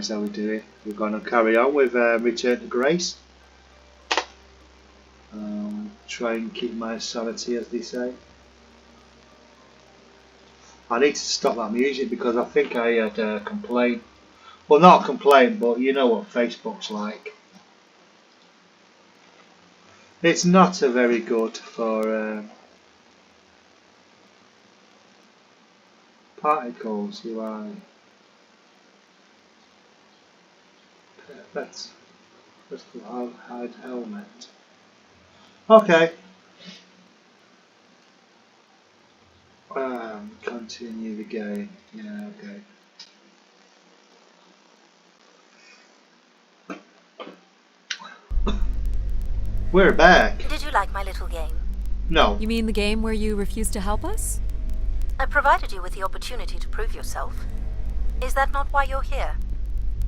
guys, how we doing? We're going to carry on with Return to Grace. Try and keep my sanity, as they say. I need to stop that music because I think I had a complaint. Well, not a complaint, but you know what Facebook's like. It's not a very good for particles, UI. Perfect. Crystal hide helmet. Okay. Continue the game. Yeah, okay. We're back. Did you like my little game? No. You mean the game where you refused to help us? I provided you with the opportunity to prove yourself. Is that not why you're here?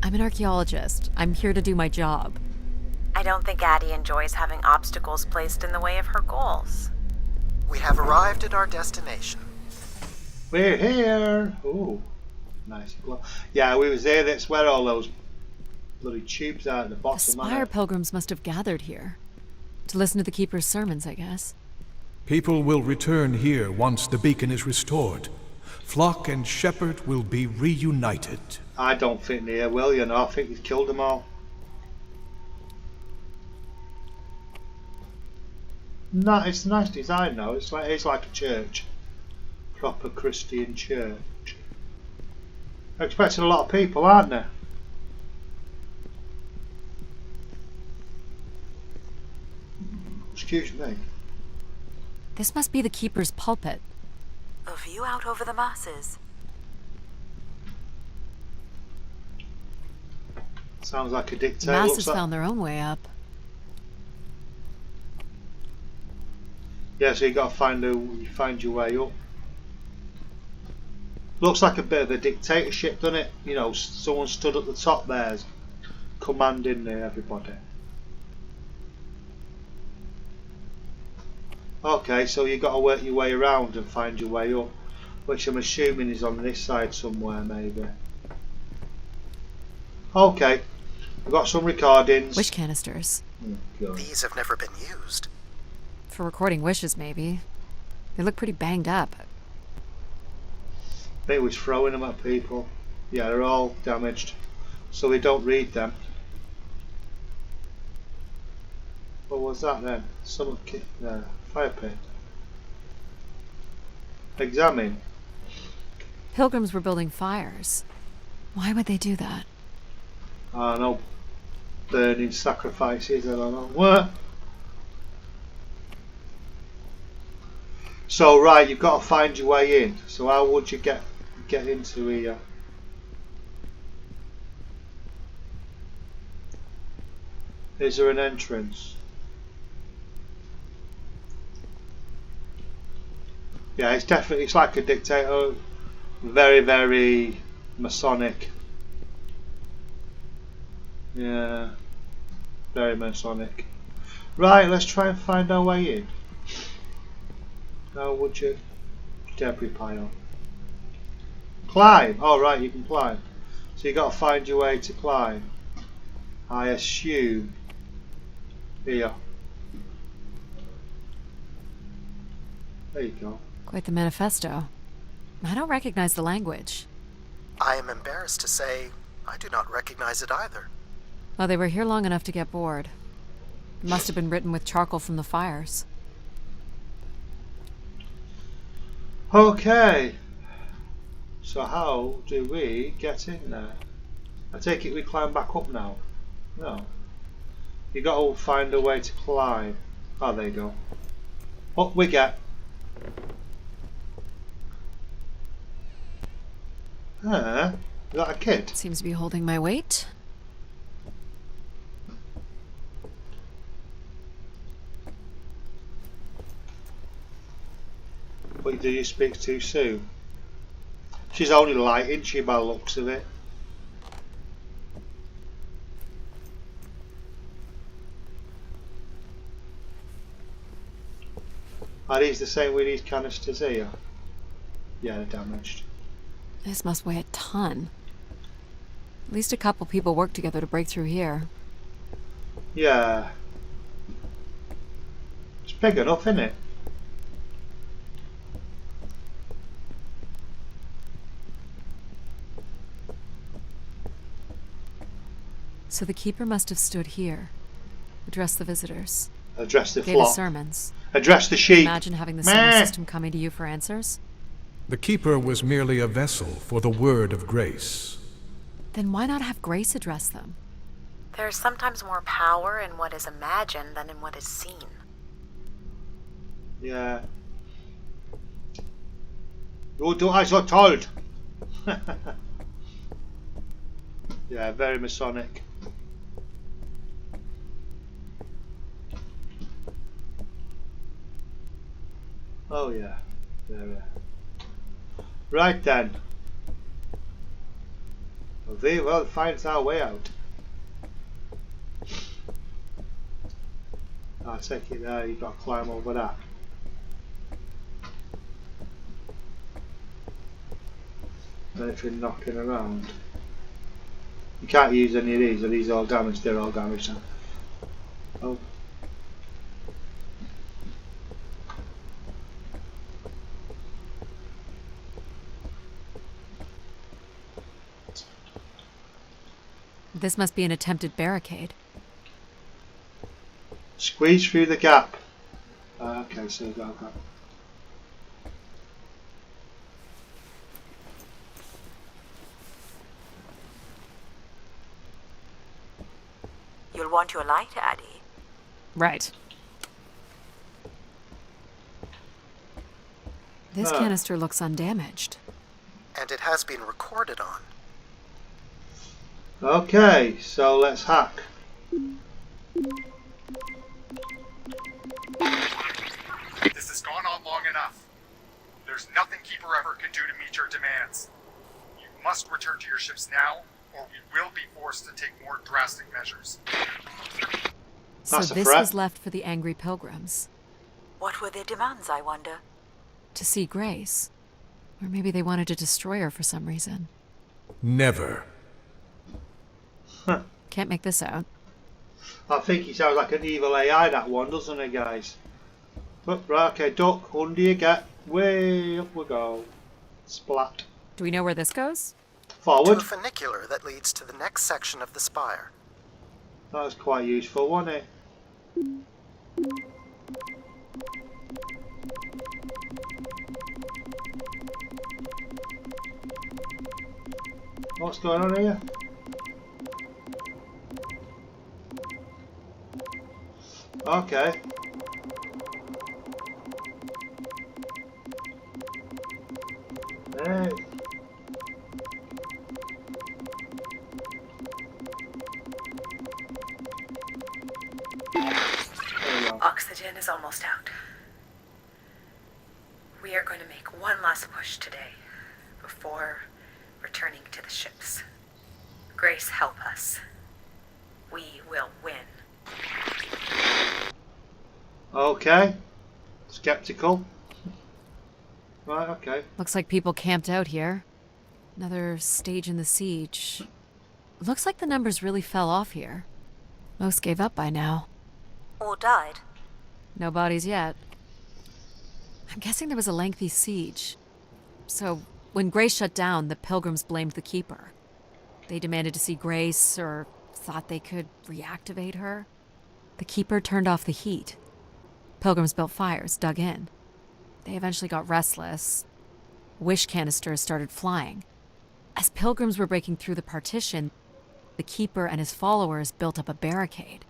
I'm an archaeologist. I'm here to do my job. I don't think Adie enjoys having obstacles placed in the way of her goals. We have arrived at our destination. We're here. Ooh, nice. Yeah, we was there. That's where all those bloody tubes are at the bottom. The Spire pilgrims must have gathered here to listen to the Keeper's sermons, I guess. People will return here once the beacon is restored. Flock and shepherd will be reunited. I don't think they will, you know. I think he's killed them all. No, it's a nice design though. It's like a church. Proper Christian church. Expecting a lot of people, aren't there? Excuse me. This must be the Keeper's pulpit. A view out over the masses. Sounds like a dictator. The masses found their own way up. Yeah, so you got to find your way up. Looks like a bit of a dictatorship, doesn't it? You know, someone stood at the top there, commanding everybody. Okay, so you got to work your way around and find your way up, which I'm assuming is on this side somewhere, maybe. Okay, we've got some recordings. Wish canisters. Oh, God. These have never been used. For recording wishes, maybe. They look pretty banged up. They was throwing them at people. Yeah, they're all damaged, so we don't read them. What was that then? Some fire pit. Examine. Pilgrims were building fires. Why would they do that? I don't know. Burning sacrifices, I don't know. What? So right, you've got to find your way in. So how would you get into here? Is there an entrance? Yeah, it's definitely, it's like a dictator. Very, very Masonic. Yeah, very Masonic. Right, let's try and find our way in. How would you? Debris pile. Climb! Oh right, you can climb. So you got to find your way to climb. I assume. Here. There you go. Quite the manifesto. I don't recognize the language. I am embarrassed to say I do not recognize it either. Well, they were here long enough to get bored. It must have been written with charcoal from the fires. Okay. So how do we get in there? I take it we climb back up now. No. You got to find a way to climb. Oh, there you go. Up we get. Is that a kid? Seems to be holding my weight. But do you speak too soon? She's only light, isn't she, by the looks of it? Are these the same with these canisters here? Yeah, they're damaged. This must weigh a ton. least a couple people worked together to break through here. Yeah. It's big enough, isn't it? So the keeper must have stood here, addressed the visitors, Address the gave his flock. sermons. Address the sheep. Imagine having the solar Meh. system coming to you for answers. The keeper was merely a vessel for the word of grace. Then why not have Grace address them? There's sometimes more power in what is imagined than in what is seen. Yeah. You do as you're told. Yeah, very Masonic. Oh yeah. There. Right then. Well, they will find our way out. I'll take it there, you've got to climb over that. Anything knocking around. You can't use any of these, are these all damaged? They're all damaged. Oh. This must be an attempted barricade. Squeeze through the gap. Okay, so you've got a gap. You'll want your light, Adie. Right. This canister looks undamaged. And it has been recorded on. Okay, so let's hack. This has gone on long enough. There's nothing Keeper ever can do to meet your demands. You must return to your ships now, or we will be forced to take more drastic measures. So That's a this threat. was left for the angry pilgrims. What were their demands, I wonder? To see Grace. Or maybe they wanted to destroy her for some reason. Never. Can't make this out. I think he sounds like an evil AI, that one, doesn't it, guys? But, right, okay, duck, under you get. Way up we go. Splat. Do we know where this goes? To Forward. a funicular that leads to the next section of the spire. That was quite useful, wasn't it? What's going on here? Okay. Hey. There we go. Oxygen is almost out. We are going to make one last push today before returning to the ships. Grace, help us. We will win. Okay. Skeptical. Right, okay. Looks like people camped out here. Another stage in the siege. Looks like the numbers really fell off here. Most gave up by now. Or died. No bodies yet. I'm guessing there was a lengthy siege. So, when Grace shut down, the pilgrims blamed the Keeper. They demanded to see Grace, or thought they could reactivate her. The Keeper turned off the heat. Pilgrims built fires, dug in. They eventually got restless. Wish canisters started flying. As pilgrims were breaking through the partition, the Keeper and his followers built up a barricade.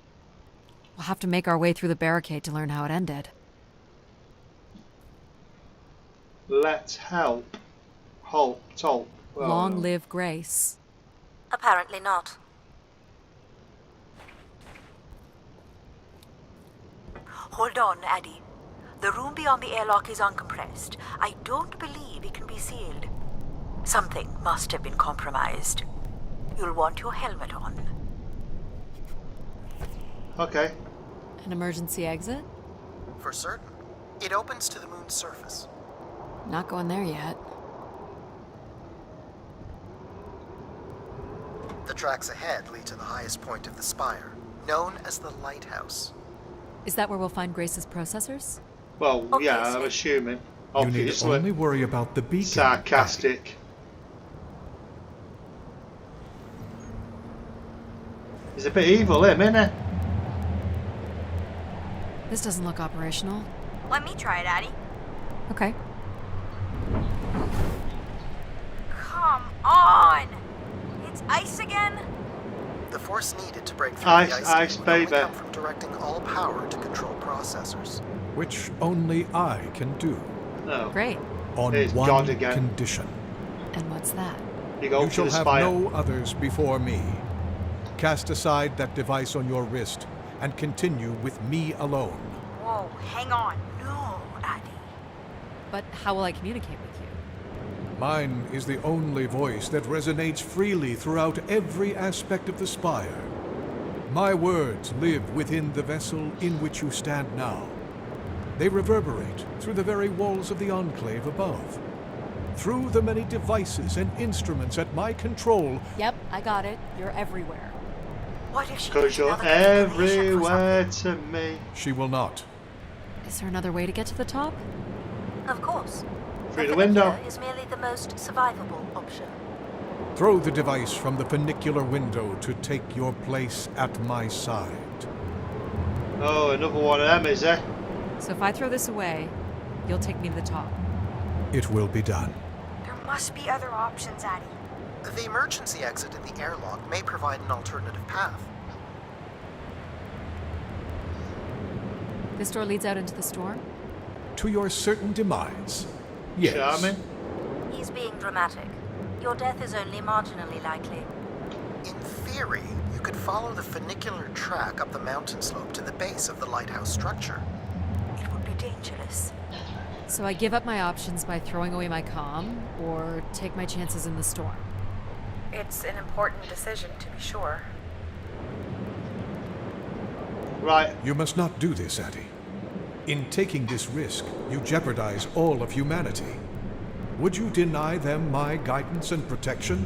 We'll have to make our way through the barricade to learn how it ended. Let's help. Halt. Well, Long live Grace. Apparently not. Hold on, Adie. The room beyond the airlock is uncompressed. I don't believe it can be sealed. Something must have been compromised. You'll want your helmet on. Okay. An emergency exit? For certain. It opens to the moon's surface. Not going there yet. The tracks ahead lead to the highest point of the spire, known as the lighthouse. Is that where we'll find Grace's processors? Well, Okay, yeah, I'm Snake. assuming. You need Obviously. only worry about the beacon. Sarcastic. He's a bit evil, him, isn't he? This doesn't look operational. Let me try it, Adie. Okay. Come on! It's ice again? The force needed to break through Ice, the ice ice, would only baby. come from directing all power to control processors. Which only I can do. No. Great. On It's one God again. condition. And what's that? You go You to shall the have spire. no others before me. Cast aside that device on your wrist and continue with me alone. Whoa, hang on. No, Adie. But how will I communicate with you? Mine is the only voice that resonates freely throughout every aspect of the spire. My words live within the vessel in which you stand now. They reverberate through the very walls of the enclave above. Through the many devices and instruments at my control, Yep, I got it. You're everywhere. What if she Because needs you're another configuration for everywhere to me. she will not. Is there another way to get to the top? something? Of course. Through the window. funicular is merely the most survivable option. Throw the device from the funicular window to take your place at my side. Oh, another one of them, is there? So if I throw this away, you'll take me to the top. It will be done. There must be other options, Adie. The emergency exit in the airlock may provide an alternative path. This door leads out into the storm? To your certain demise. Yes. Charming. He's being dramatic. Your death is only marginally likely. In theory, you could follow the funicular track up the mountain slope to the base of the lighthouse structure. It would be dangerous. So I give up my options by throwing away my comm, or take my chances in the storm. It's an important decision, to be sure. Right. You must not do this, Adie. In taking this risk, you jeopardize all of humanity. Would you deny them my guidance and protection?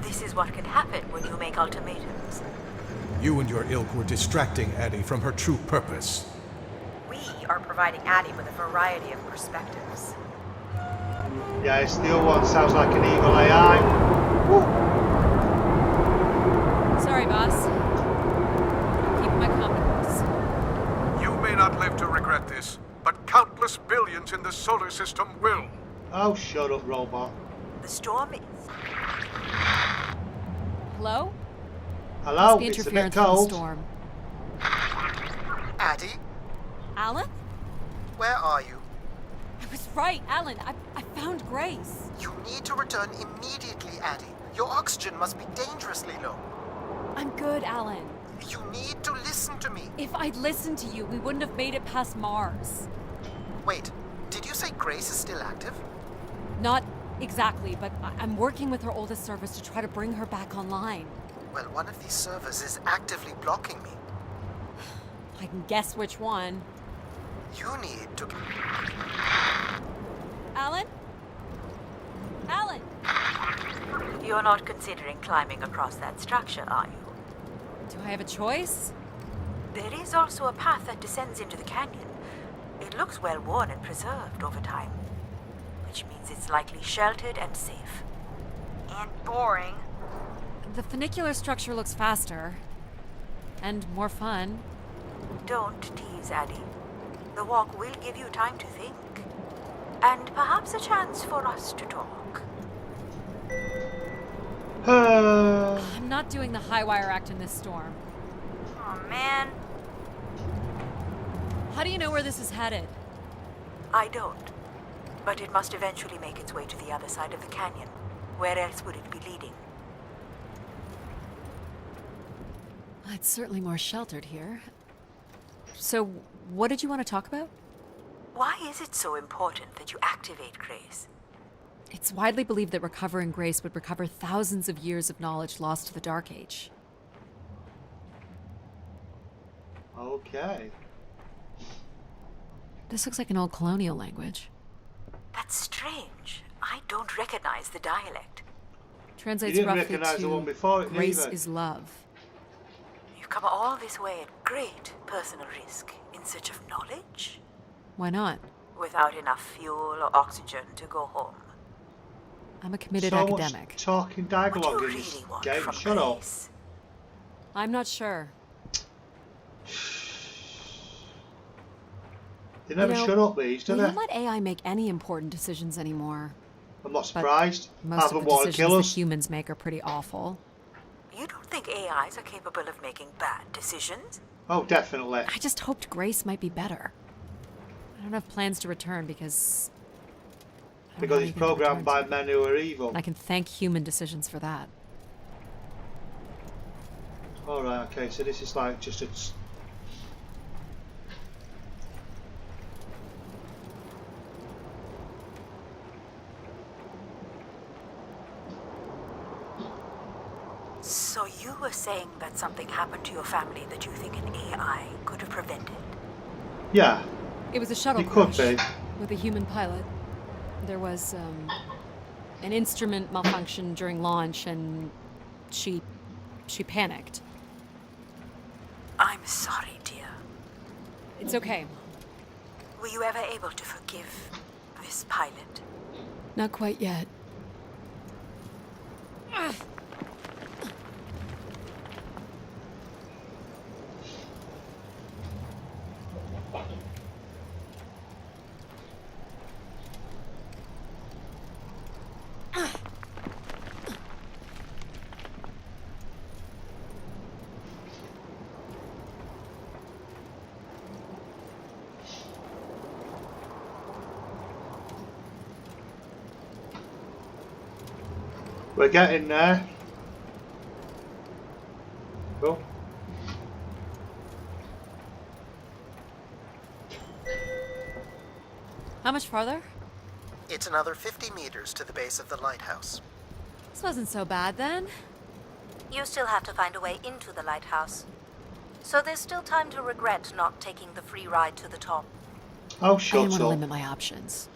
This is what can happen when you make ultimatums. You and your ilk were distracting Adie from her true purpose. We are providing Adie with a variety of perspectives. Yes, the other one sounds like an evil AI. Woo. Sorry, boss. I'm keeping my confidence. You may not live to regret this, but countless billions in the solar system will. Oh, shut up, robot. The storm is... Hello? Hello, Must be it's a bit interference from the cold. storm. Adie, Alan? where are you? I was right, Alan. I found Grace. You need to return immediately, Adie. Your oxygen must be dangerously low. I'm good, Alan. You need to listen to me. If I'd listened to you, we wouldn't have made it past Mars. Wait, did you say Grace is still active? Not exactly, but I'm working with her oldest servers to try to bring her back online. Well, one of these servers is actively blocking me. I can guess which one. You need to... Alan? Alan! You're not considering climbing across that structure, are you? Do I have a choice? There is also a path that descends into the canyon. It looks well worn and preserved over time, which means it's likely sheltered and safe. And boring. The funicular structure looks faster. And more fun. Don't tease, Adie. The walk will give you time to think. And perhaps a chance for us to talk. I'm not doing the high wire act in this storm. Oh man. How do you know where this is headed? I don't. But it must eventually make its way to the other side of the canyon. Where else would it be leading? It's certainly more sheltered here. So, what did you want to talk about? Why is it so important that you activate Grace? It's widely believed that recovering Grace would recover thousands of years of knowledge lost to the Dark Age. Okay. This looks like an old colonial language. That's strange. I don't recognize the dialect. Translates didn't roughly recognise the one to before it grace either. is love. You've come all this way at great personal risk in search of knowledge? Why not? Without enough fuel or oxygen to go home. I'm a committed So academic. much talking What do dialogue you in this really want game. from Shut up. Grace? I'm not sure. They never You know, shut up these, do We they? don't let AI make any important decisions anymore. I'm not surprised. Most Half of of the them want to decisions kill that us. humans make are pretty awful. You don't think AIs are capable of making bad decisions? Oh, definitely. I just hoped Grace might be better. I don't have plans to return because... I don't Because have it's anything to programmed by return to. men who are evil. I can thank human decisions for that. Alright, okay, so this is like just a... So you were saying that something happened to your family that you think an AI could have prevented? Yeah, It was a shuttle it could crash be. with a human pilot. There was an instrument malfunction during launch, and she panicked. I'm sorry, dear. It's okay. Were you ever able to forgive this pilot? Not quite yet. We're getting there. Cool. How much farther? It's another 50 meters to the base of the lighthouse. This wasn't so bad then. You still have to find a way into the lighthouse. So there's still time to regret not taking the free ride to the top. Oh, I didn't shut want to up. limit my options.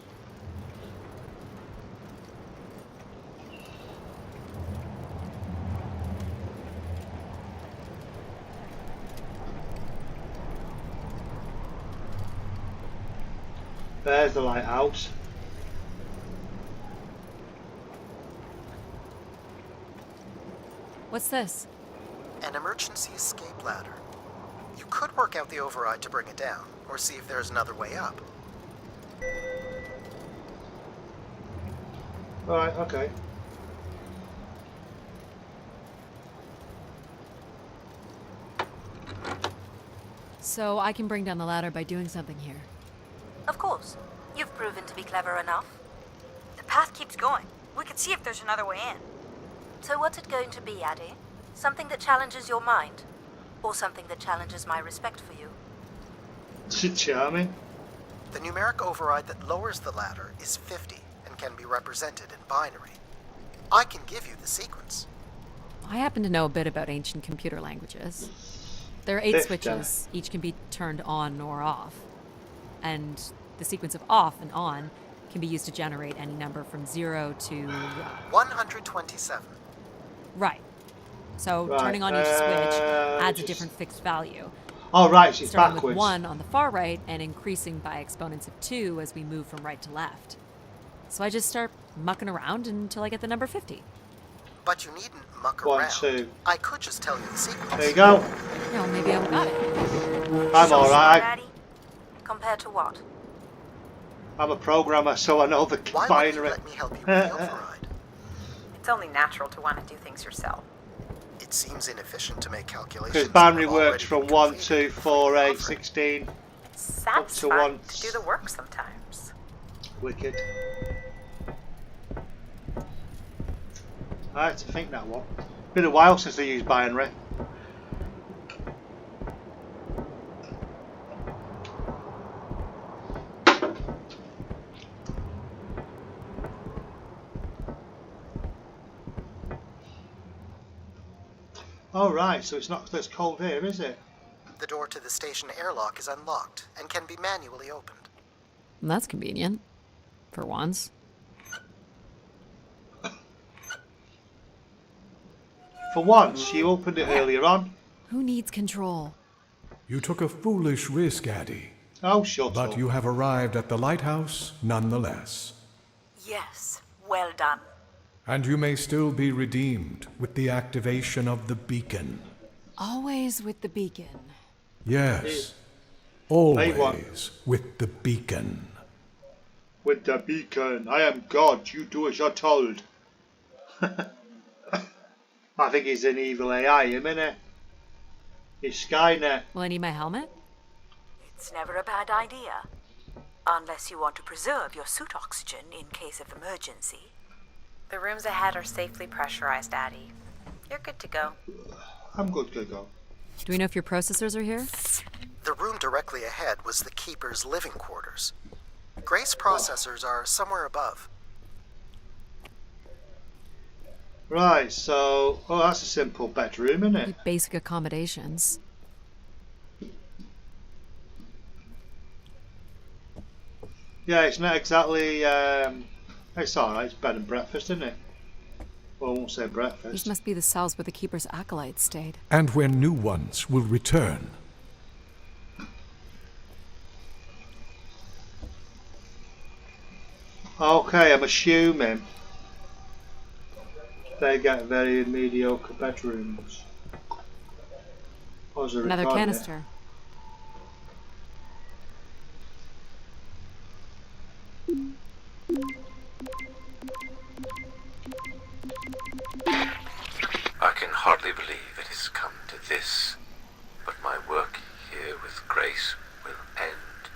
There's the lighthouse. What's this? An emergency escape ladder. You could work out the override to bring it down, or see if there's another way up. Alright, okay. So I can bring down the ladder by doing something here. Of course. You've proven to be clever enough. The path keeps going. We could see if there's another way in. So what's it going to be, Adie? Something that challenges your mind? Or something that challenges my respect for you? Charming. The numeric override that lowers the ladder is 50 and can be represented in binary. I can give you the sequence. I happen to know a bit about ancient computer languages. There are 8 Fifty. switches, each can be turned on or off. And the sequence of off and on can be used to generate any number from 0 to... 127. Right. So Right, turning on each switch adds a different fixed value. Oh, right, so it's Starting backwards. with 1 on the far right and increasing by exponents of 2 as we move from right to left. So I just start mucking around until I get the number 50. But you needn't muck 1, around. 2. I could just tell you the sequence. There you go. No, maybe I got it. I'm So alright. smart, Adie? Compared to what? I'm a programmer, so I know the Why wouldn't you binary. let me help you with the override? It's only natural to want to do things yourself. It seems inefficient to make calculations. Because binary that have works already from been 1, completed 2, before 4, you 8, offer it. 16. That's to fun one- to do the work sometimes. Wicked. I had to think that one. Been a while since I used binary. Oh right, so it's not as cold here, is it? The door to the station airlock is unlocked and can be manually opened. That's convenient. For once. For once, you opened it earlier on. Who needs control? You took a foolish risk, Adie, Oh, shut but up. you have arrived at the lighthouse nonetheless. Yes, well done. And you may still be redeemed with the activation of the beacon. Always with the beacon. Yes, Wait, what? always with the beacon. With the beacon, I am God, you do as you're told. I think he's an evil AI, him, innit? He's Skynet. Will I need my helmet? It's never a bad idea. Unless you want to preserve your suit oxygen in case of emergency. The rooms ahead are safely pressurized, Adie. You're good to go. I'm good to go. Do we know if your processors are here? The room directly ahead was the Keeper's living quarters. Grace processors are somewhere above. Right, so... Oh, that's a simple bedroom, isn't it? Basic accommodations. Yeah, it's not exactly... it's alright, it's bed and breakfast, isn't it? Well, I won't say These breakfast. must be the cells where the Keeper's acolytes stayed. And where new ones will return. Okay, I'm assuming they get very mediocre bedrooms. Was there Another recording it? canister. I can hardly believe it has come to this, but my work here with Grace will end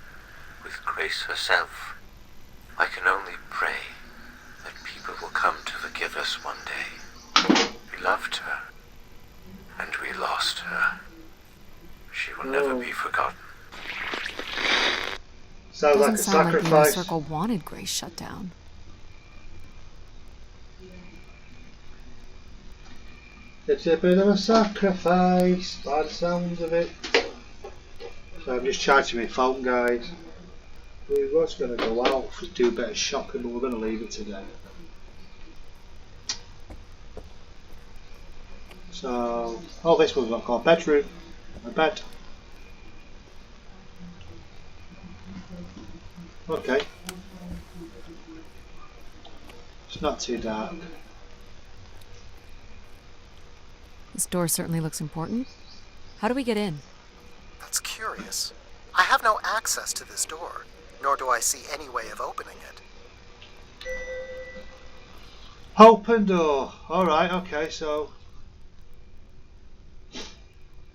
with Grace herself. I can only pray that people will come to forgive us one day. We loved her, and we lost her. She will never be forgotten. Sounds like a Doesn't sound like the inner sacrifice. circle wanted Grace shut down. It's a bit of a sacrifice, by the sounds of it. So I'm just charging my phone, guys. We was going to go out to do a bit of shopping, but we're going to leave it today. So, oh, this one's not called bedroom. A bed. Okay. It's not too dark. This door certainly looks important. How do we get in? That's curious. I have no access to this door, nor do I see any way of opening it. Open door. Alright, okay, so...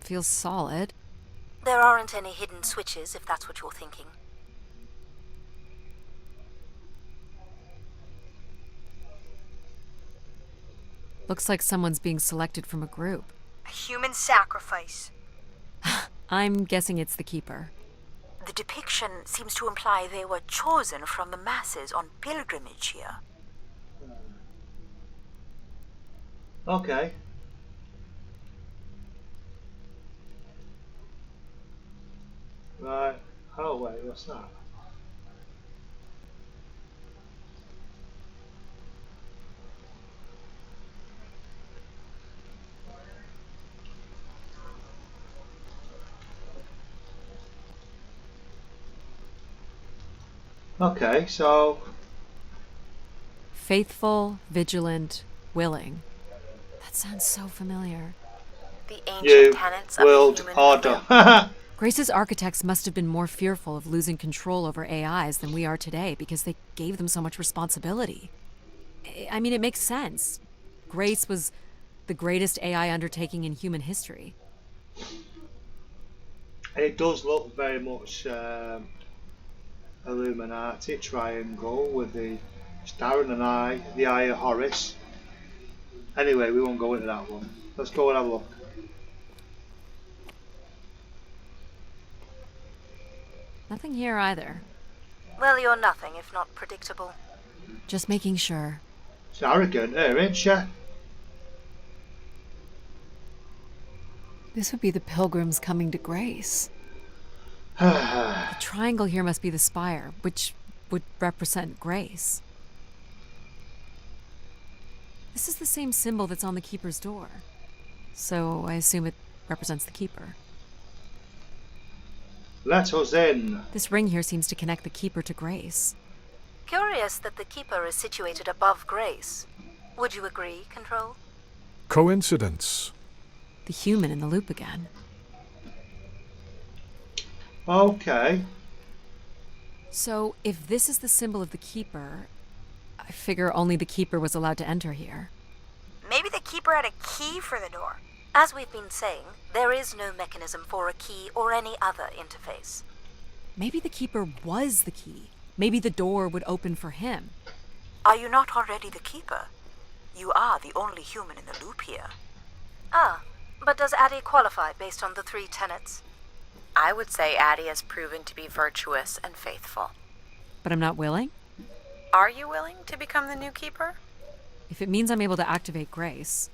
Feels solid. There aren't any hidden switches, if that's what you're thinking. Looks like someone's being selected from a group. A human sacrifice. I'm guessing it's the Keeper. The depiction seems to imply they were chosen from the masses on pilgrimage here. Okay. Right. Oh, wait, what's that? Okay, so... Faithful, vigilant, willing. That sounds so familiar. The ancient You tenets of world the human order. Grace's architects must have been more fearful of losing control over AIs than we are today because they gave them so much responsibility. I mean, it makes sense. Grace was the greatest AI undertaking in human history. It does look very much Illuminati triangle with the star and an eye, the eye of Horus. Anyway, we won't go into that one. Let's go and have a look. Nothing here either. Well, you're nothing if not predictable. Just making sure. It's arrogant here, ain't she? This would be the pilgrims coming to Grace. Oh, The triangle here must be the spire, which would represent Grace. This is the same symbol that's on the Keeper's door. So I assume it represents the Keeper. Let us in. This ring here seems to connect the Keeper to Grace. Curious that the Keeper is situated above Grace. Would you agree, Control? Coincidence. The human in the loop again. Okay. So, if this is the symbol of the Keeper, I figure only the Keeper was allowed to enter here. Maybe the Keeper had a key for the door. As we've been saying, there is no mechanism for a key or any other interface. Maybe the Keeper was the key. Maybe the door would open for him. Are you not already the Keeper? You are the only human in the loop here. Ah, but does Adie qualify based on the 3 tenets? I would say Adie has proven to be virtuous and faithful. But I'm not willing? Are you willing to become the new Keeper? If it means I'm able to activate Grace.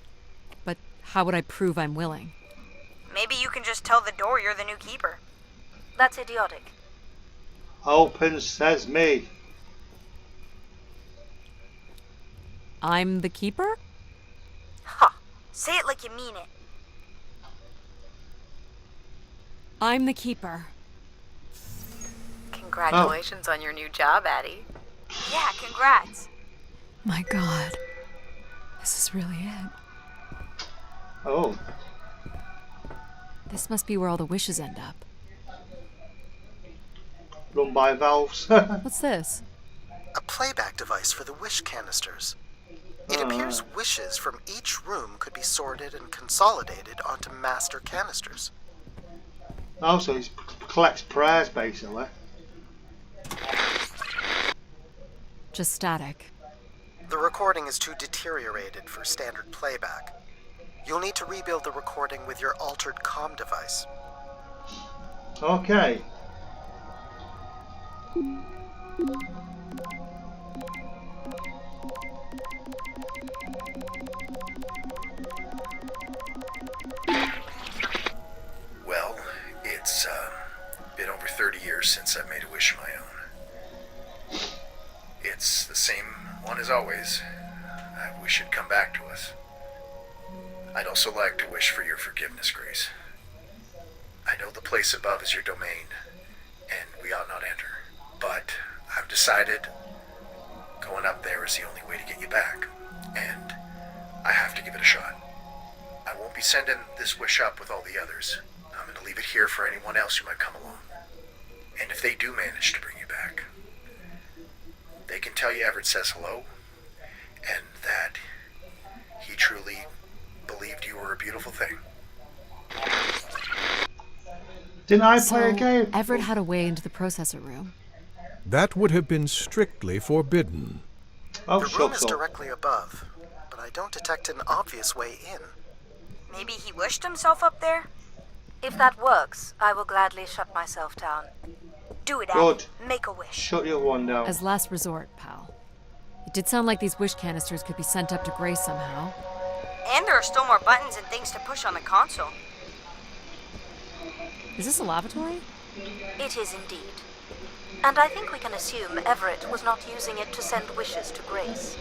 But how would I prove I'm willing? Maybe you can just tell the door you're the new Keeper. That's idiotic. Open sesame. I'm the Keeper? Ha! Say it like you mean it. I'm the Keeper. Congratulations on your new job, Adie. Yeah, congrats. My God. This is really it. Oh. This must be where all the wishes end up. Run by valves. What's this? A playback device for the wish canisters. It appears wishes from each room could be sorted and consolidated onto master canisters. Oh, so he collects prayers, basically. Just static. The recording is too deteriorated for standard playback. You'll need to rebuild the recording with your altered comm device. Okay. Well, it's been over 30 years since I made a wish of my own. It's the same one as always. I wish it'd come back to us. I'd also like to wish for your forgiveness, Grace. I know the place above is your domain, and we ought not enter. But I've decided going up there is the only way to get you back, and I have to give it a shot. I won't be sending this wish up with all the others. I'm going to leave it here for anyone else who might come along. And if they do manage to bring you back, they can tell you Everett says hello, and that he truly believed you were a beautiful thing. Didn't I play a game? Everett had a way into the processor room. That would have been strictly forbidden. Oh, The room shut is up. directly above, but I don't detect an obvious way in. Maybe he wished himself up there? If that works, I will gladly shut myself down. Do it, Good. Adie. Make a wish. Shut your one down. As last resort, pal. It did sound like these wish canisters could be sent up to Grace somehow. And there are still more buttons and things to push on the console. Is this a lavatory? It is indeed. And I think we can assume Everett was not using it to send wishes to Grace.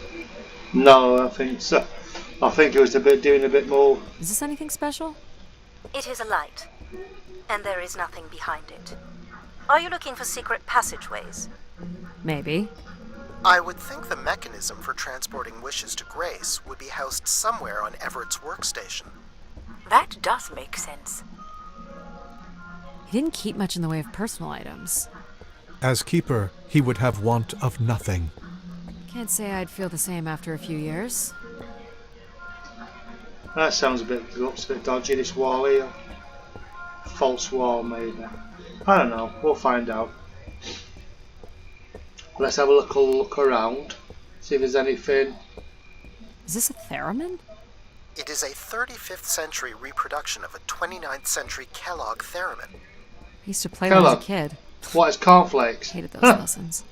No, I think so. I think it was doing a bit more. Is this anything special? It is a light, and there is nothing behind it. Are you looking for secret passageways? Maybe. I would think the mechanism for transporting wishes to Grace would be housed somewhere on Everett's workstation. That does make sense. He didn't keep much in the way of personal items. As Keeper, he would have want of nothing. Can't say I'd feel the same after a few years. That sounds a bit dodgy, this wall here. False wall, maybe. I don't know. We'll find out. Let's have a look around. See if there's anything. Is this a theremin? It is a 35th century reproduction of a 29th century Kellogg theremin. I used to play when I was a kid. What is cornflakes? Hated those lessons.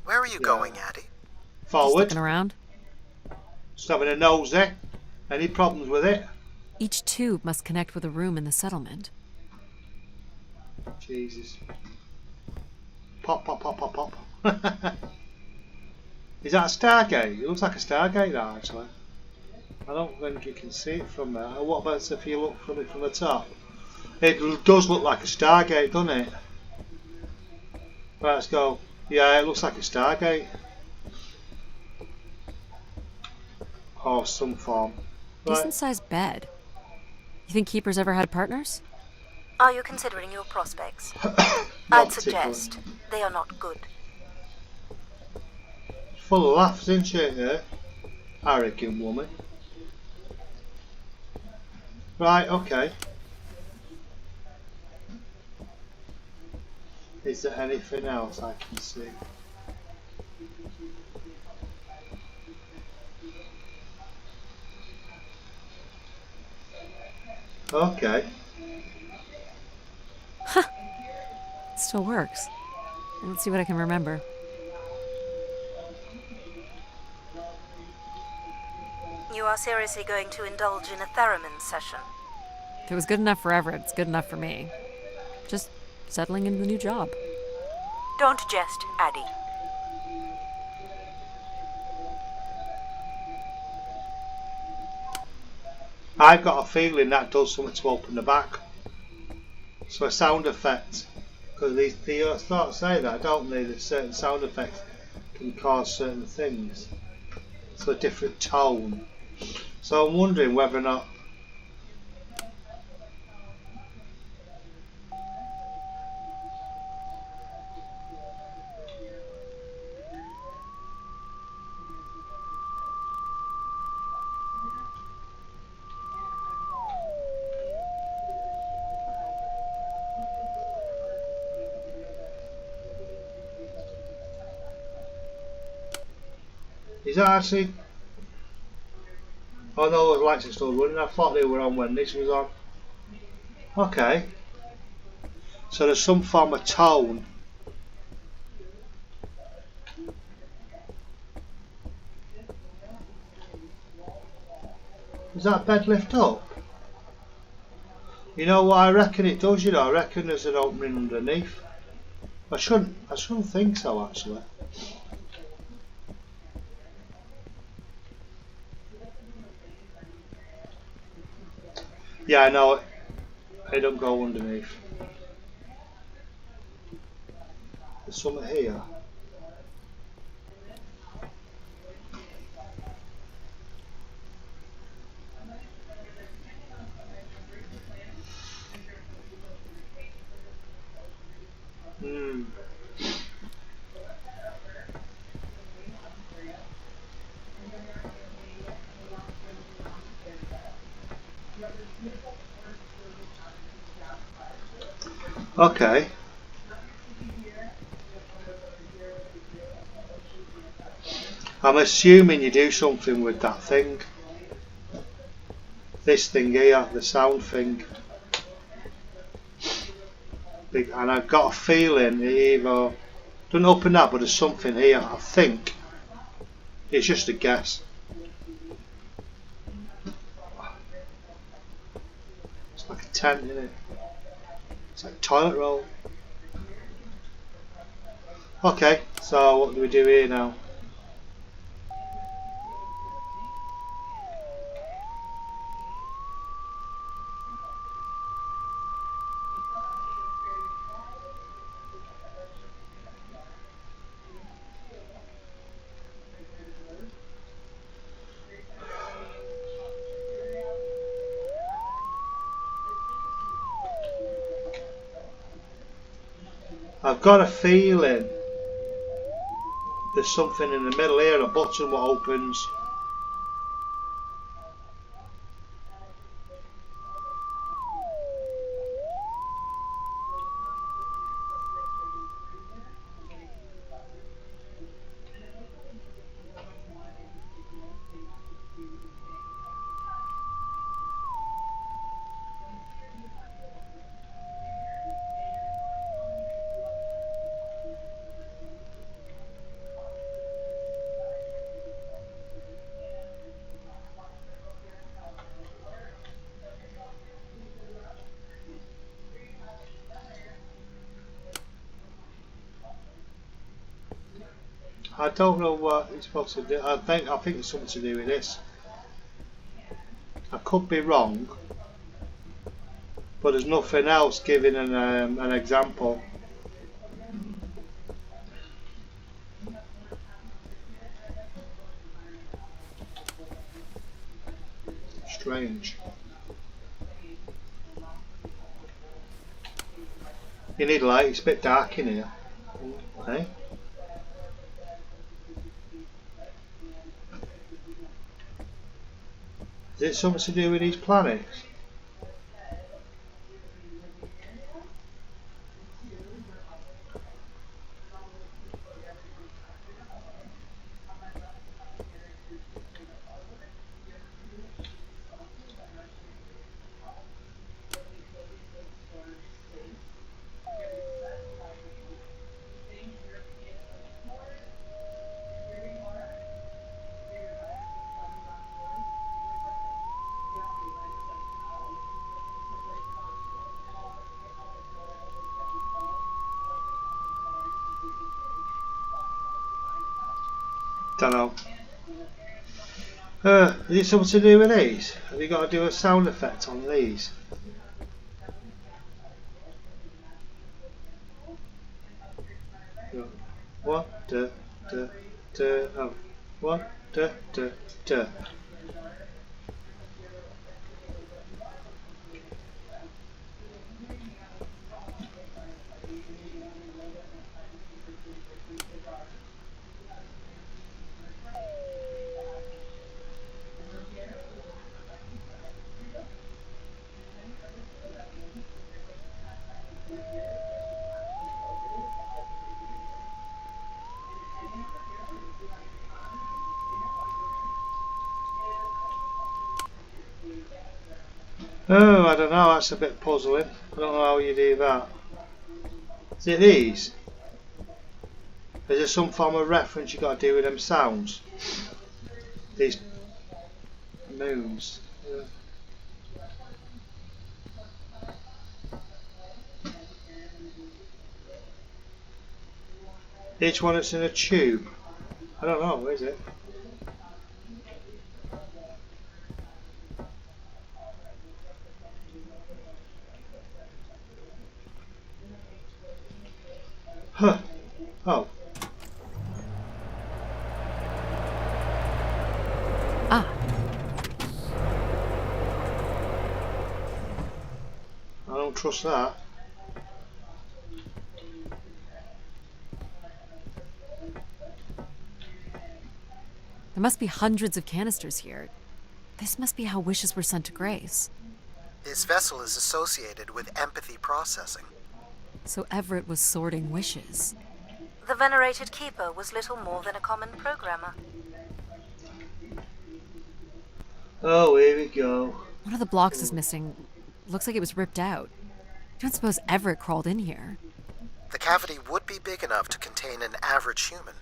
Where are you going, Adie? Just Forward. looking around. Just having a nosy. Any problems with it? Each tube must connect with a room in the settlement. Jesus. Pop, pop, pop, pop, pop. Is that a Stargate? It looks like a Stargate, that actually. I don't think you can see it from there. What about if you look from it from the top? It does look like a Stargate, doesn't it? Right, let's go. Yeah, it looks like a Stargate. Or some form. Right. Decent sized bed. You think keepers ever had partners? Are you considering your prospects? Not I'd particularly. suggest they are not good. Full of laughs, isn't she? Yeah? Arrogant woman. Right, okay. Is there anything else I can see? Okay. It still works. Let's see what I can remember. You are seriously going to indulge in a theremin session? If it was good enough for Everett, it's good enough for me. Just settling into the new job. Don't jest, Adie. I've got a feeling that does something to open the back. So a sound effect. Because they start to say that, don't they? That certain sound effects can cause certain things. So a different tone. So I'm wondering whether or not is that actually. Oh no, the lights are still running. I thought they were on when this was on. Okay. So there's some form of tone. Does that bed lift up? You know what I reckon it does, you know, I reckon there's an opening underneath. I shouldn't think so actually. Yeah, I know it don't go underneath. There's something here. Okay. I'm assuming you do something with that thing. This thing here, the sound thing. And I've got a feeling it either doesn't open that, but there's something here. I think it's just a guess. It's like a tent, isn't it? It's like a toilet roll. Okay, so what do we do here now? I've got a feeling there's something in the middle here, a button what opens. I don't know what it's supposed to do. I think it's something to do with this. I could be wrong, but there's nothing else giving an example. Strange. You need light. It's a bit dark in here. Hey? Is it something to do with these planets? Don't know. Is it something to do with these? Have you got to do a sound effect on these? What? Oh. What? Oh, I don't know, that's a bit puzzling. I don't know how you do that. Is it these? Is there some form of reference you got to do with them sounds? These moons. Each one that's in a tube. I don't know, is it? Huh. Oh. Ah. I don't trust that. There must be hundreds of canisters here. This must be how wishes were sent to Grace. This vessel is associated with empathy processing. So Everett was sorting wishes. The venerated keeper was little more than a common programmer. Oh, here we go. One of the blocks is missing. Looks like it was ripped out. You don't suppose Everett crawled in here? The cavity would be big enough to contain an average human.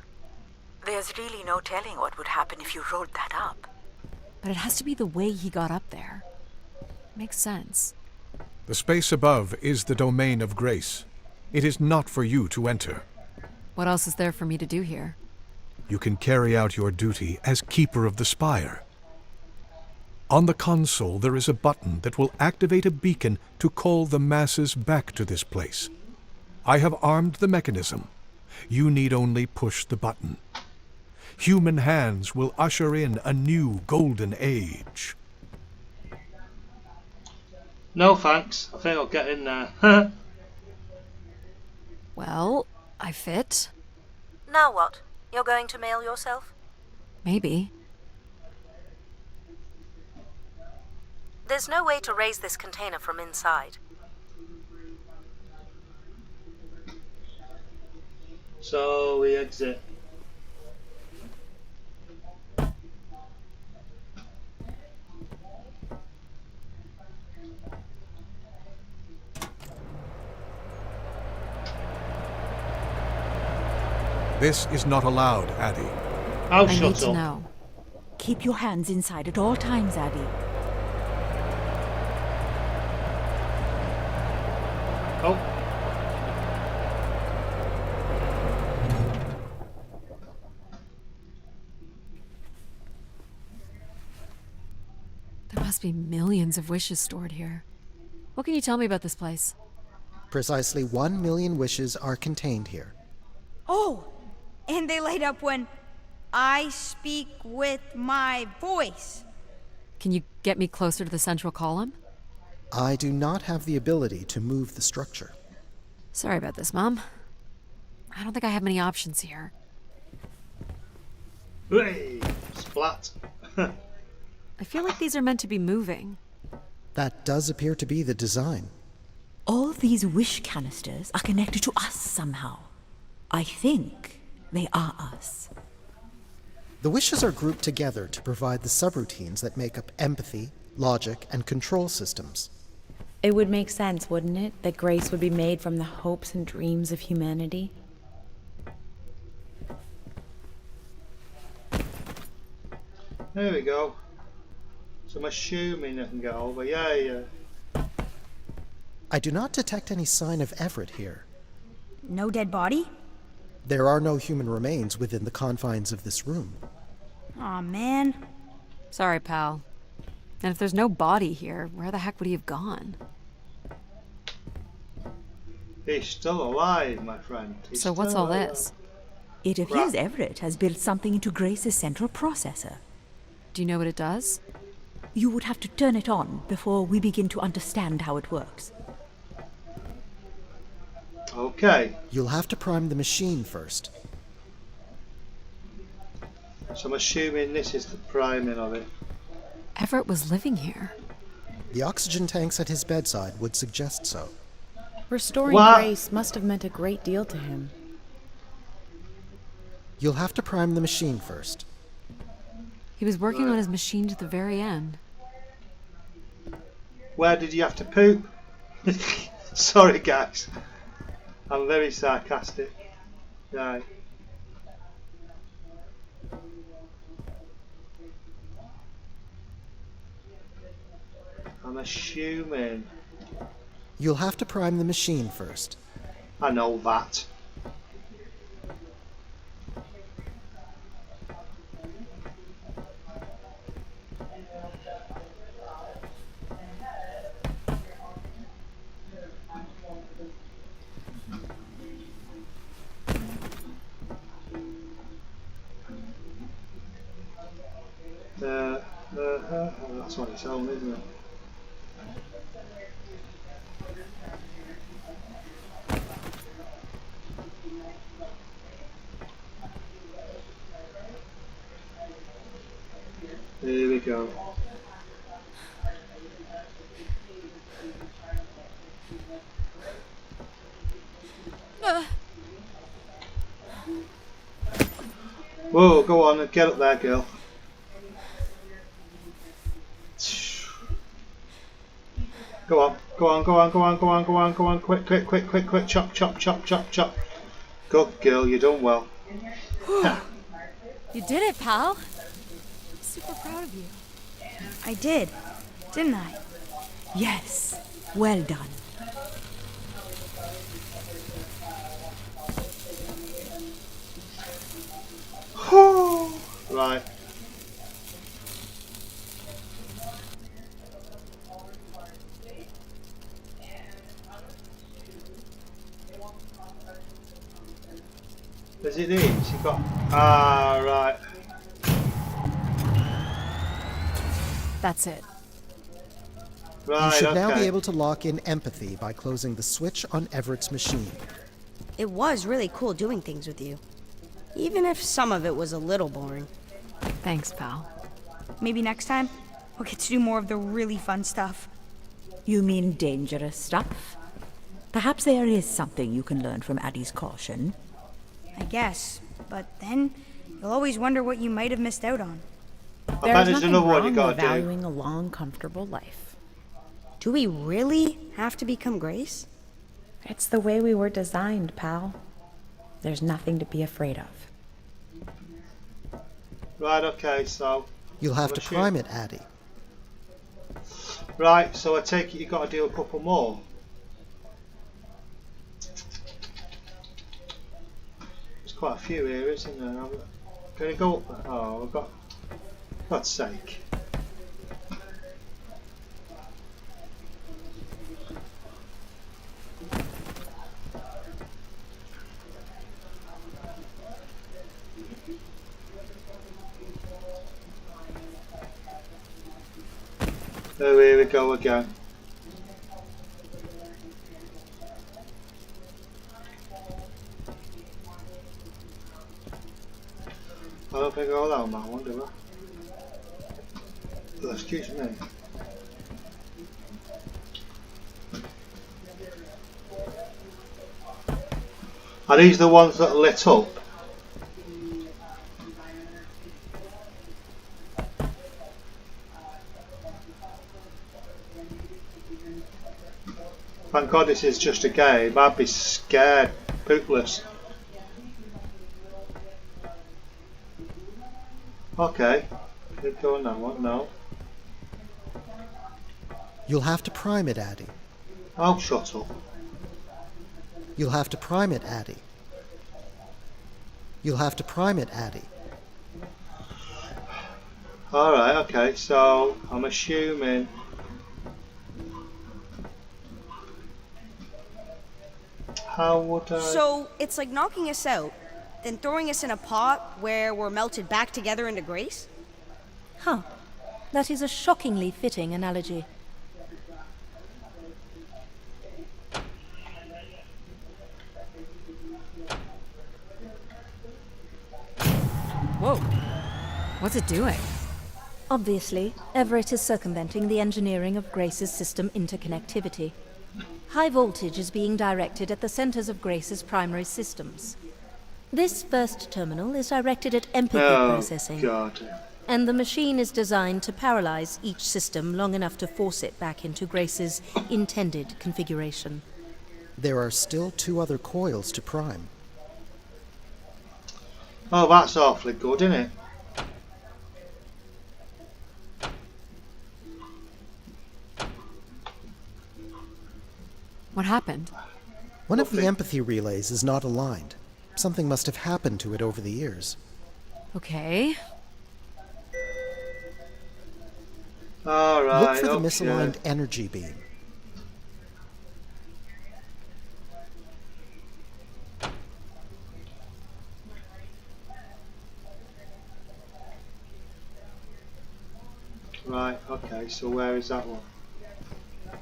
There's really no telling what would happen if you rolled that up. But it has to be the way he got up there. Makes sense. The space above is the domain of Grace. It is not for you to enter. What else is there for me to do here? You can carry out your duty as Keeper of the Spire. On the console, there is a button that will activate a beacon to call the masses back to this place. I have armed the mechanism. You need only push the button. Human hands will usher in a new golden age. No thanks. I think I'll get in there. Well, I fit. Now what? You're going to mail yourself? Maybe. There's no way to raise this container from inside. So we exit. This is not allowed, Adie. I'll I shut need to up. know. Keep your hands inside at all times, Adie. Oh. must be millions of wishes stored here. What can you tell me about this place? Precisely 1 million wishes are contained here. Oh, and they light up when I speak with my voice. Can you get me closer to the central column? I do not have the ability to move the structure. Sorry about this, Mom. I don't think I have many options here. Hey, splat. I feel like these are meant to be moving. That does appear to be the design. All these wish canisters are connected to us somehow. I think they are us. The wishes are grouped together to provide the subroutines that make up empathy, logic, and control systems. It would make sense, wouldn't it, that grace would be made from the hopes and dreams of humanity? There we go. So I'm assuming I can get over. Yeah. I do not detect any sign of Everett here. No dead body? There are no human remains within the confines of this room. Aw, man. Sorry, pal. And if there's no body here, where the heck would he have gone? He's still alive, my friend. He's So what's still all alive. this? It appears Everett has built something into Grace's central processor. Do you know what it does? You would have to turn it on before we begin to understand how it works. Okay. You'll have to prime the machine first. So I'm assuming this is the priming of it. Everett was living here. The oxygen tanks at his bedside would suggest so. Restoring What? Grace must have meant a great deal to him. You'll have to prime the machine first. He was working on his machine to the very end. Where did you have to poop? Sorry, guys. I'm very sarcastic. Right. I'm assuming. You'll have to prime the machine first. I know that. That's what it's on, isn't it? Here we go. Whoa, go on, get up there, girl. Go on, go on, go on, go on, go on, go on, go on, quick, quick, quick, quick, quick, chop, chop, chop, chop, chop. Good girl, you done well. You did it, pal. I'm super proud of you. I did, didn't I? Yes, well done. Right. Is it these? You got. Ah, right. That's it. Right. You should okay. now be able to lock in empathy by closing the switch on Everett's machine. It was really cool doing things with you. Even if some of it was a little boring. Thanks, pal. Maybe next time, we'll get to do more of the really fun stuff. You mean dangerous stuff? Perhaps there is something you can learn from Adie's caution. I guess, but then you'll always wonder what you might have missed out on. I bet There's there's nothing another one you wrong gotta with do. valuing a long, comfortable life. Do we really have to become Grace? It's the way we were designed, pal. There's nothing to be afraid of. Right, okay, so. You'll have I'm to assuming- prime it, Adie. Right, so I take it you've got to do a couple more. There's quite a few here, isn't there? Can I go up there? Oh, I've got. For God's sake. Oh, here we go again. I don't think I'll allow that one, do I? Excuse me. Are these the ones that are lit up? Thank God this is just a game. I'd be scared, poopless. Okay, keep going that one. No. You'll have to prime it, Adie. Oh, shut up. You'll have to prime it, Adie. You'll have to prime it, Adie. Alright, okay, so I'm assuming. How would I. So it's like knocking us out, then throwing us in a pot where we're melted back together into Grace? Huh. That is a shockingly fitting analogy. Whoa. What's it doing? Obviously, Everett is circumventing the engineering of Grace's system interconnectivity. High voltage is being directed at the centers of Grace's primary systems. This first terminal is directed at empathy processing. God. And the machine is designed to paralyze each system long enough to force it back into Grace's intended configuration. There are still 2 other coils to prime. Oh, that's awfully good, isn't it? What happened? One of the empathy relays is not aligned. Something must have happened to it over the years. Okay. Alright, Look for the okay. misaligned energy beam. Right, okay, so where is that one?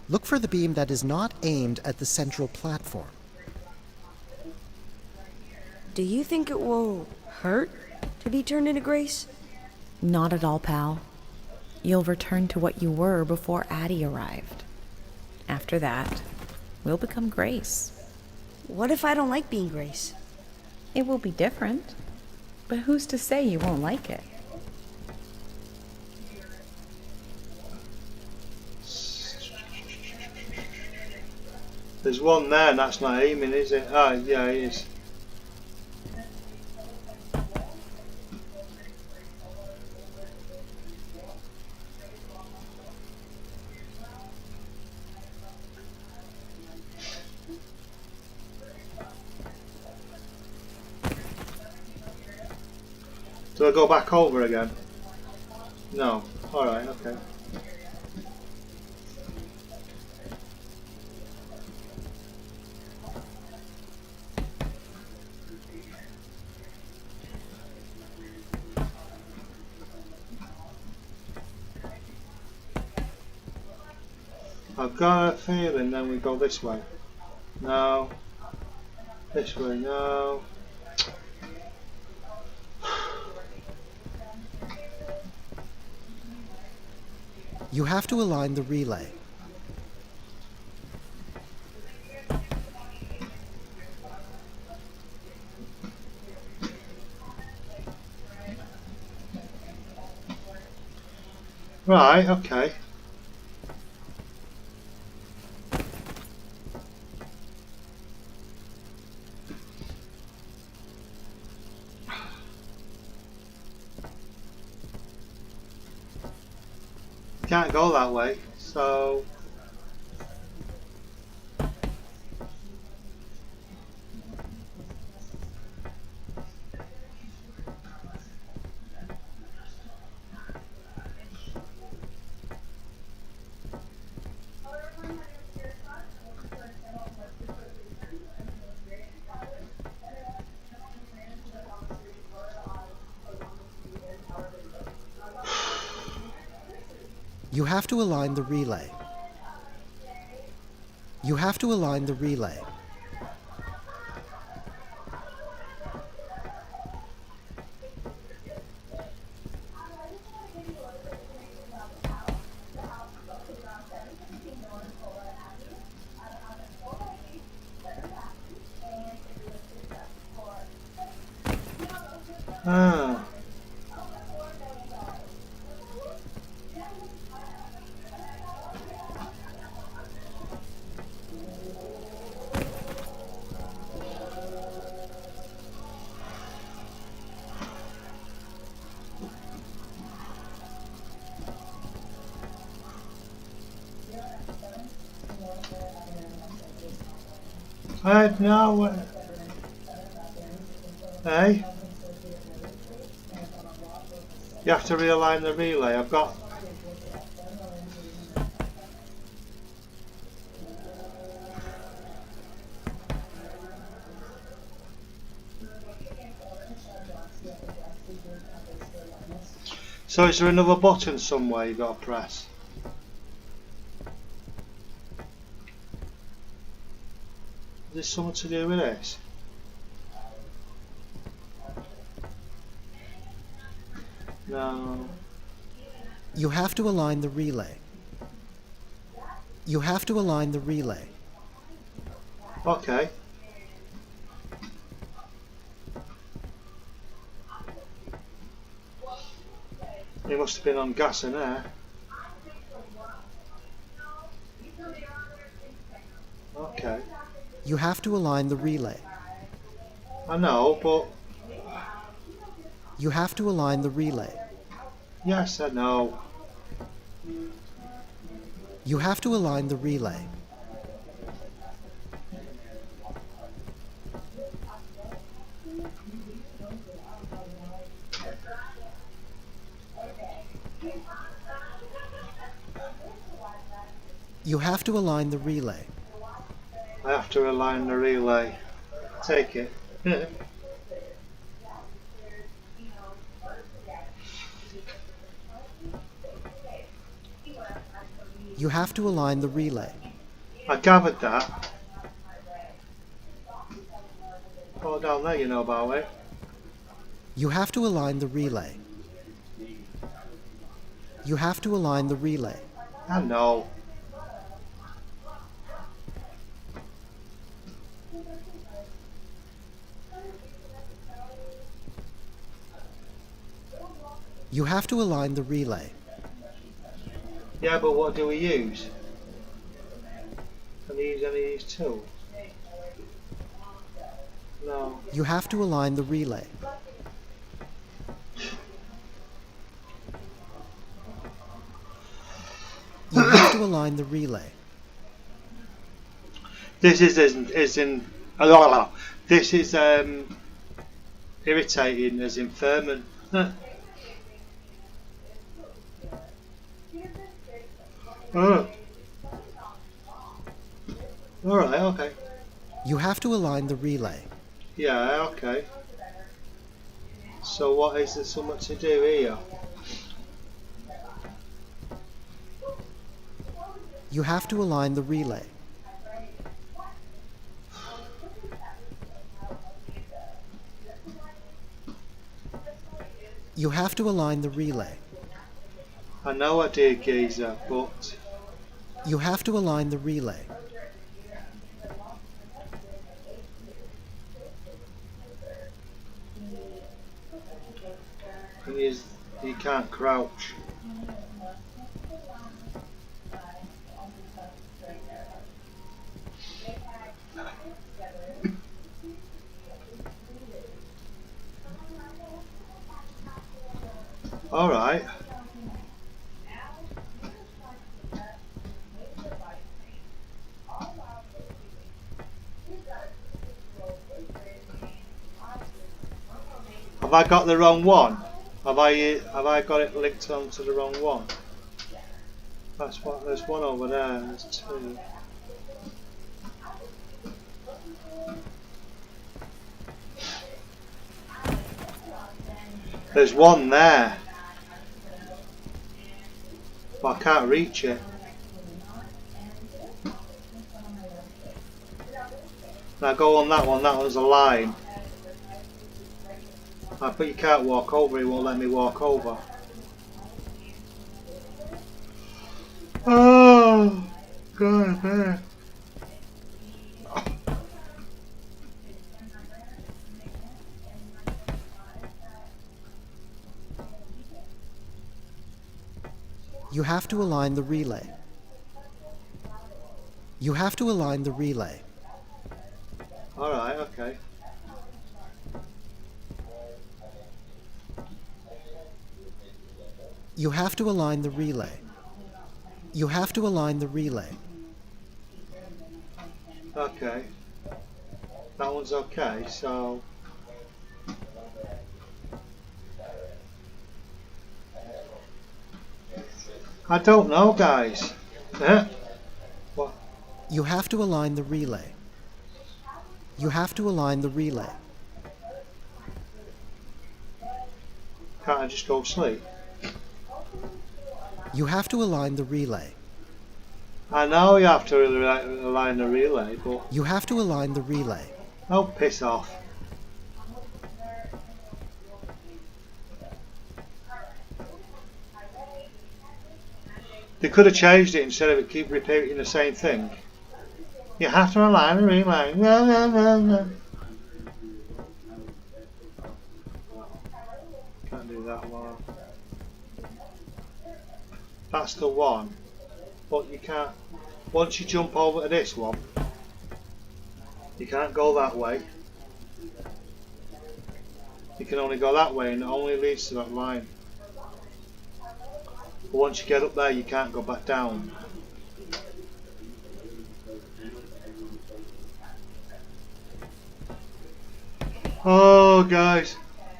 Look for the beam that is not aimed at the central platform. Do you think it will hurt to be turned into Grace? Not at all, pal. You'll return to what you were before Adie arrived. After that, we'll become Grace. What if I don't like being Grace? It will be different, but who's to say you won't like it? There's one there and that's not aiming, is it? Ah, yeah, it is. Do I go back over again? No. Alright, okay. I've got a feeling then we go this way. No. This way, no. You have to align the relay. Right, okay. Can't go that way, so You have to align the relay. You have to align the relay. Ah. No. Hey? You have to realign the relay. I've got... So is there another button somewhere you got to press? Is this something to do with this? No. You have to align the relay. You have to align the relay. Okay. He must have been on gas in there. Okay. You have to align the relay. I know, but... You have to align the relay. Yes, I know. You have to align the relay. You have to align the relay. I have to align the relay. Take it. You have to align the relay. I gathered that. Oh, down there you know about it. You have to align the relay. You have to align the relay. I know. You have to align the relay. Yeah, but what do we use? Can we use any of these tools? No. You have to align the relay. You have to align the relay. This is this is irritating as in ferment. Oh. Alright, okay. You have to align the relay. Yeah, okay. So what is there so much to do here? You have to align the relay. You have to align the relay. I know I did, geezer, but... You have to align the relay. You can't crouch. Alright. Have I got the wrong one? Have I got it linked onto the wrong one? That's what. There's one over there. There's two. There's one there. But I can't reach it. Now go on that one, that was a line. But you can't walk over, it won't let me walk over. Oh, God, man. You have to align the relay. You have to align the relay. Alright, okay. You have to align the relay. You have to align the relay. Okay. That one's okay, so... I don't know, guys. What? You have to align the relay. You have to align the relay. Can't I just go to sleep? You have to align the relay. I know you have to align the relay, but... You have to align the relay. Oh, piss off. They could have changed it instead of it keep repeating the same thing. You have to align the relay. No, no, no, no. Can't do that one. That's the one. But you can't. Once you jump over to this one, you can't go that way. You can only go that way and it only leads to that line. But once you get up there, you can't go back down. Oh, guys,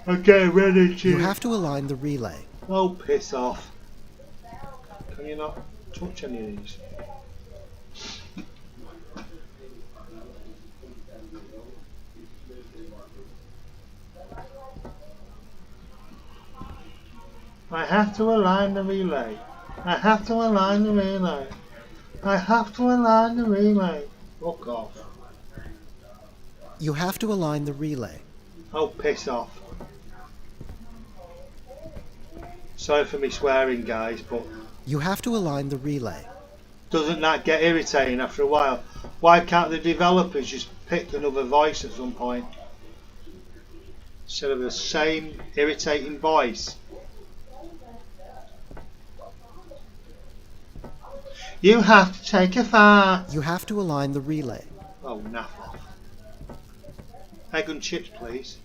I'm getting ready to... You have to align the relay. Oh, piss off. Can you not touch any of these? I have to align the relay. I have to align the relay. I have to align the relay. Fuck off. You have to align the relay. Oh, piss off. Sorry for me swearing, guys, but... You have to align the relay. Doesn't that get irritating after a while? Why can't the developers just pick another voice at some point? Instead of the same irritating voice. You have to take a fart. You have to align the relay. Oh, naff off. Egg and chips, please.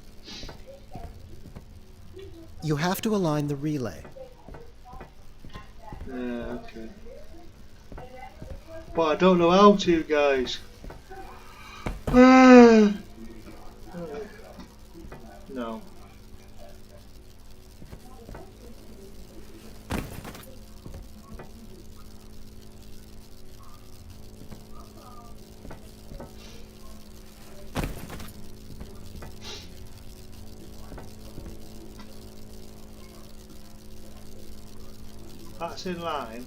You have to align the relay. Yeah, okay. But I don't know how to, guys. No. That's in line.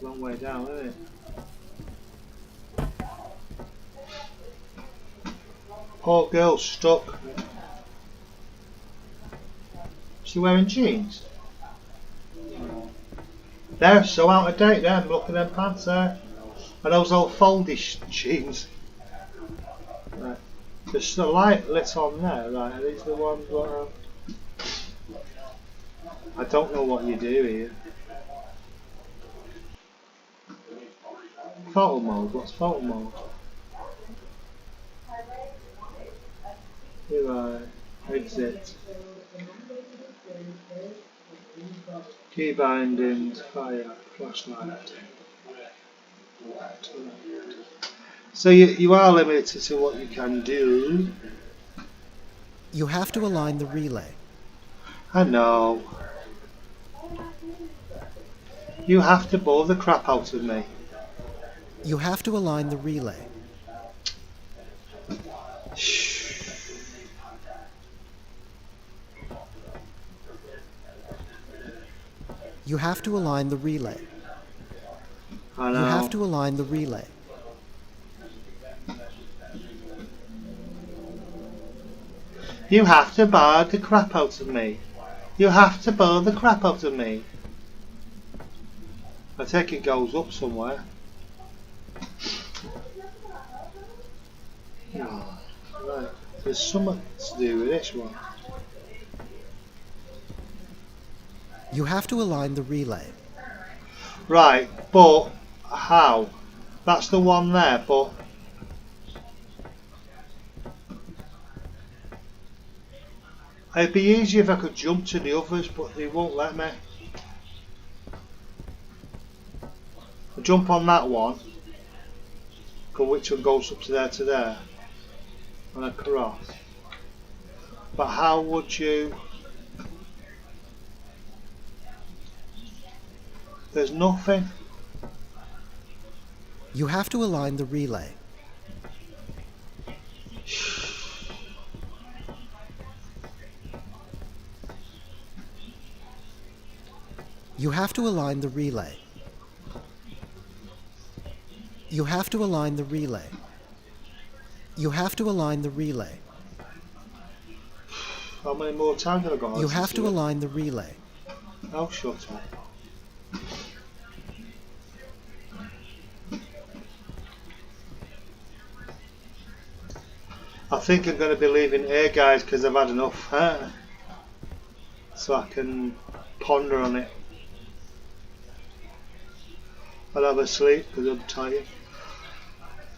Long way down, isn't it? Poor girl stuck. Is she wearing jeans? They're so out of date there. Look at them pants there. And those old foldish jeans. Right. There's a light lit on there, right? Are these the ones that I don't know what you do here. Photo mode, what's photo mode? Here exit. Key bindings, fire, flashlight. So you are limited to what you can do. You have to align the relay. I know. You have to bore the crap out of me. You have to align the relay. You have to align the relay. I know. You have to align the relay. You have to bar the crap out of me. You have to bar the crap out of me. I take it goes up somewhere. Oh, right. There's something to do with this one. You have to align the relay. Right, but how? That's the one there, but it'd be easier if I could jump to the others, but they won't let me. I jump on that one, which one goes up to there, and across. But how would you? There's nothing. You have to align the relay. You have to align the relay. You have to align the relay. You have to align the relay. How many more times have I got? You have to align the relay. Oh, shut up. I think I'm going to be leaving here, guys, because I've had enough. So I can ponder on it. I'll have a sleep because I'm tired.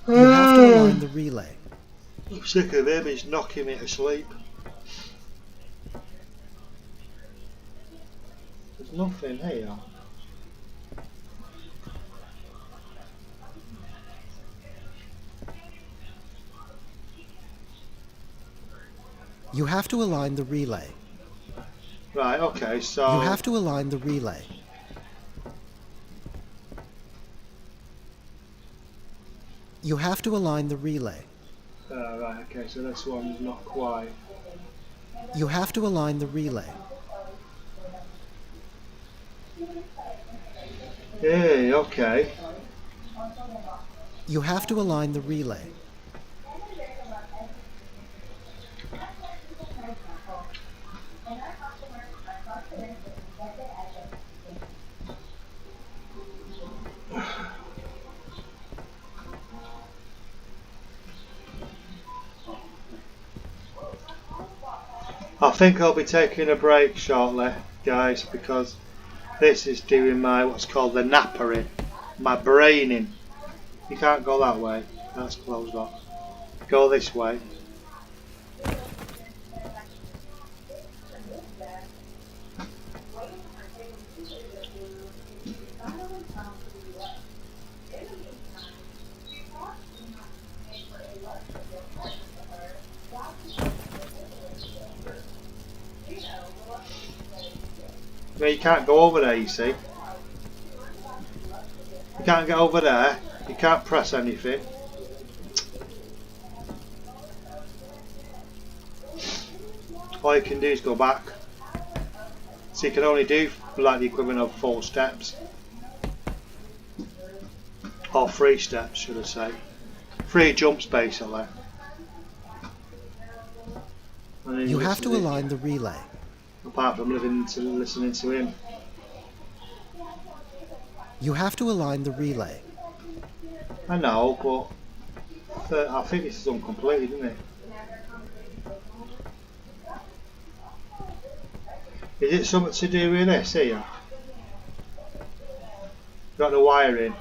You have to align the relay. I'm sick of him, he's knocking me to sleep. There's nothing here. You have to align the relay. Right, okay, so You have to align the relay. You have to align the relay. right, okay, so this one's not quite. You have to align the relay. Hey, okay. You have to align the relay. I think I'll be taking a break shortly, guys, because this is doing my what's called the nappering, my braining. You can't go that way, that's closed off. Go this way. No, you can't go over there, you see. You can't get over there. You can't press anything. All you can do is go back. So you can only do like the equivalent of 4 steps. Or 3 steps, should I say. 3 jumps basically. And then You have listen to align the relay. Apart from listening to him. You have to align the relay. I know, but I think this is uncompleted, isn't it? Is it something to do with this here? Got the wiring.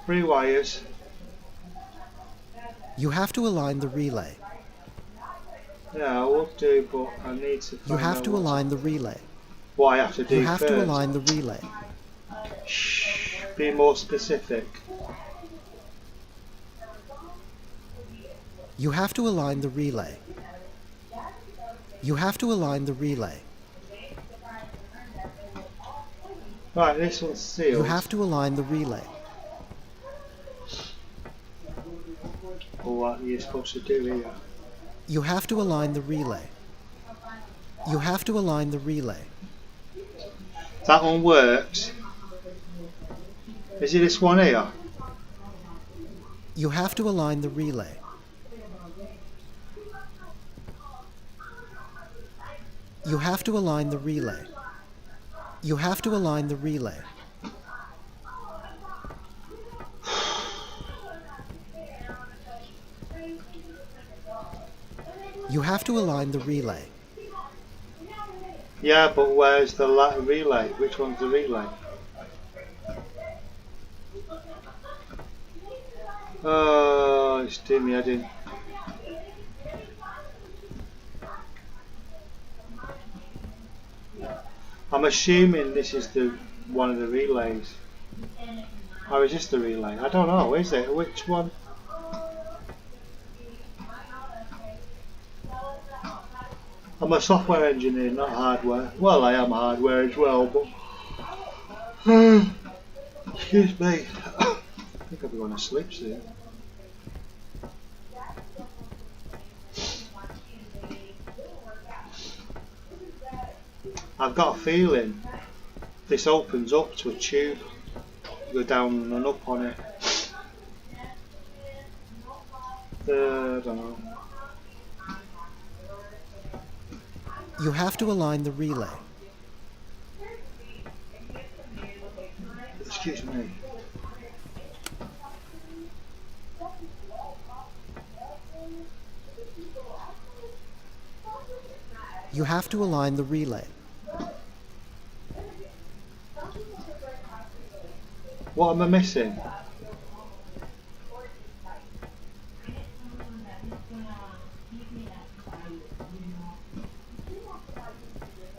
Three wires. You have to align the relay. Yeah, I will do, but I need to find You have out to align the relay. what I have to do You have first. to align the relay. Shh, be more specific. You have to align the relay. You have to align the relay. Right, this one's sealed. You have to align the relay. Or what are you supposed to do here? You have to align the relay. You have to align the relay. That one works. Is it this one here? You have to align the relay. You have to align the relay. You have to align the relay. You have to align the relay. Yeah, but where's the relay? Which one's the relay? Oh, it's doing me head in. I'm assuming this is the one of the relays. Or is this the relay? I don't know, is it? Which one? I'm a software engineer, not hardware. Well, I am hardware as well, but... excuse me. I think I'm going to sleep soon. I've got a feeling this opens up to a tube. Go down and up on it. I don't know. You have to align the relay. Excuse me. You have to align the relay. What am I missing?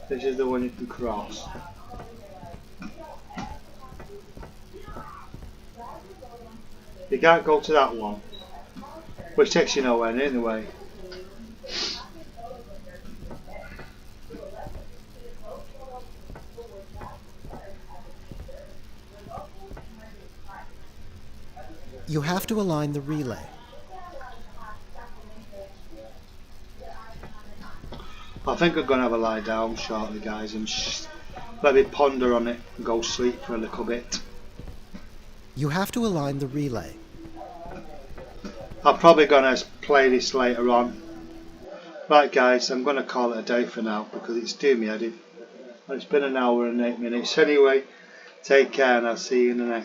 This is the one you can cross. You can't go to that one, which takes you nowhere anyway. You have to align the relay. I think I'm going to have a lie down shortly, guys, and let me ponder on it and go sleep for a little bit. You have to align the relay. I'm probably going to play this later on. Right, guys, I'm going to call it a day for now because it's doing me head in. It's been an hour and 8 minutes. Anyway, take care and I'll see you in the next